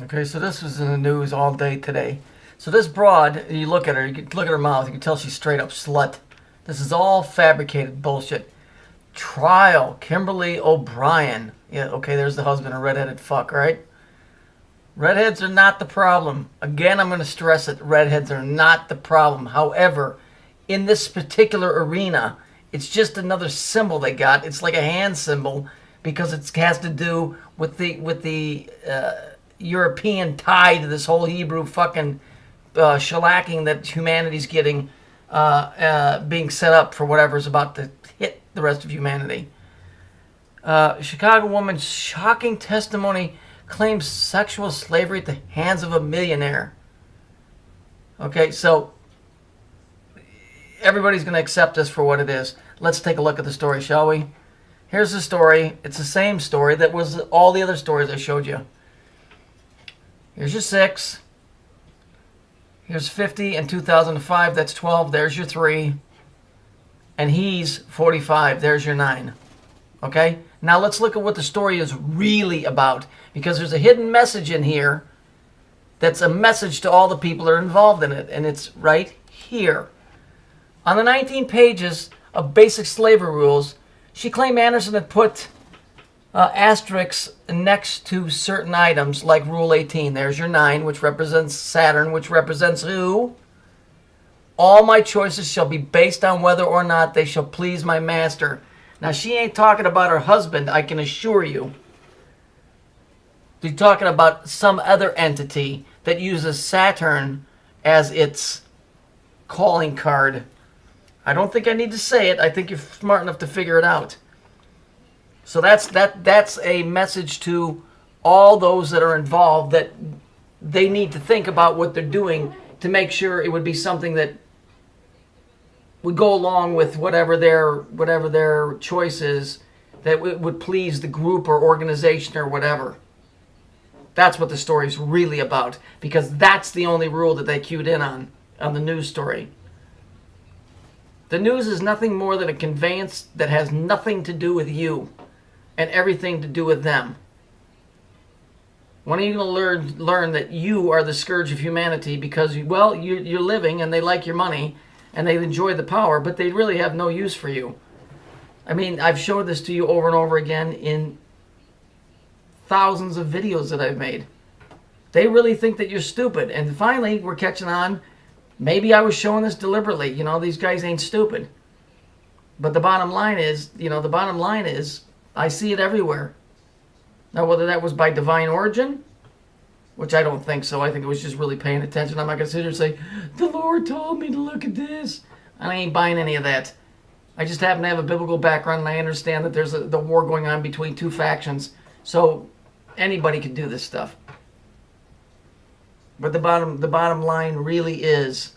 Okay, so this was in the news all day today. So this broad, you look at her, you can look at her mouth, you can tell she's straight up slut. This is all fabricated bullshit. Trial, Kimberly O'Brien. Yeah, okay, there's the husband, a redheaded fuck, right? Redheads are not the problem. Again, I'm going to stress it. Redheads are not the problem. However, in this particular arena, it's just another symbol they got. It's like a hand symbol because it has to do with the European tie to this whole Hebrew fucking shellacking that humanity's getting, being set up for whatever's about to hit the rest of humanity. Chicago woman's shocking testimony claims sexual slavery at the hands of a millionaire. Okay, so everybody's going to accept this for what it is. Let's take a look at the story, shall we? Here's the story. It's the same story that was all the other stories I showed you. Here's your 6. Here's 50 and 2005. That's 12. There's your 3. And he's 45. There's your 9. Okay? Now let's look at what the story is really about. Because there's a hidden message in here that's a message to all the people that are involved in it. And it's right here. On the 19 pages of basic slavery rules, she claimed Anderson had put asterisks next to certain items like Rule 18. There's your 9, which represents Saturn, which represents who? All my choices shall be based on whether or not they shall please my master. Now, she ain't talking about her husband, I can assure you. She's talking about some other entity that uses Saturn as its calling card. I don't think I need to say it. I think you're smart enough to figure it out. So that's a message to all those that are involved that they need to think about what they're doing to make sure it would be something that would go along with whatever their choice is, that would please the group or organization or whatever. That's what the story's really about, because that's the only rule that they cued in on the news story. The news is nothing more than a conveyance that has nothing to do with you and everything to do with them. When are you going to learn that you are the scourge of humanity because, well, you're living and they like your money and they enjoy the power, but they really have no use for you? I mean, I've showed this to you over and over again in thousands of videos that I've made. They really think that you're stupid. And finally, we're catching on. Maybe I was showing this deliberately. You know, these guys ain't stupid. But the bottom line is, I see it everywhere. Now, whether that was by divine origin, which I don't think so. I think it was just really paying attention. I'm not going to sit here and say, the Lord told me to look at this. I ain't buying any of that. I just happen to have a biblical background, and I understand that there's the war going on between two factions. So anybody can do this stuff. But the bottom line really is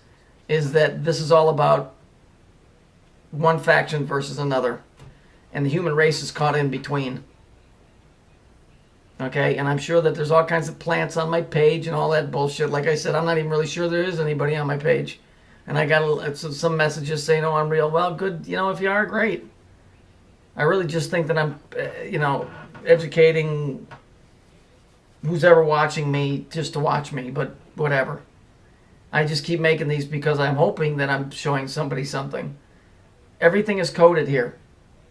that this is all about one faction versus another. And the human race is caught in between. Okay, and I'm sure that there's all kinds of plants on my page and all that bullshit. Like I said, I'm not even really sure there is anybody on my page. And I got some messages saying, oh, I'm real. Well, good, if you are, great. I really just think that I'm, educating who's ever watching me just to watch me, but whatever. I just keep making these because I'm hoping that I'm showing somebody something. Everything is coded here.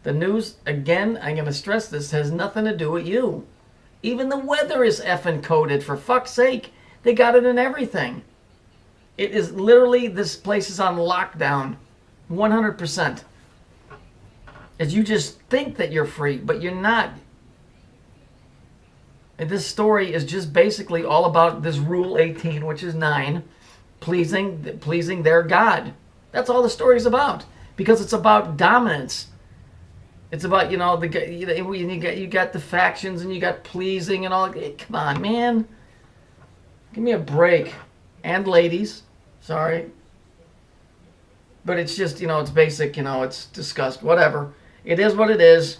The news, again, I'm going to stress this, has nothing to do with you. Even the weather is effing coded, for fuck's sake. They got it in everything. It is literally, this place is on lockdown. 100%. As you just think that you're free, but you're not. And this story is just basically all about this Rule 18, which is 9, pleasing their God. That's all the story's about. Because it's about dominance. It's about, you got the factions and you got pleasing and all. Come on, man. Give me a break. And ladies. Sorry. But it's just, it's basic, it's discussed. Whatever. It is what it is.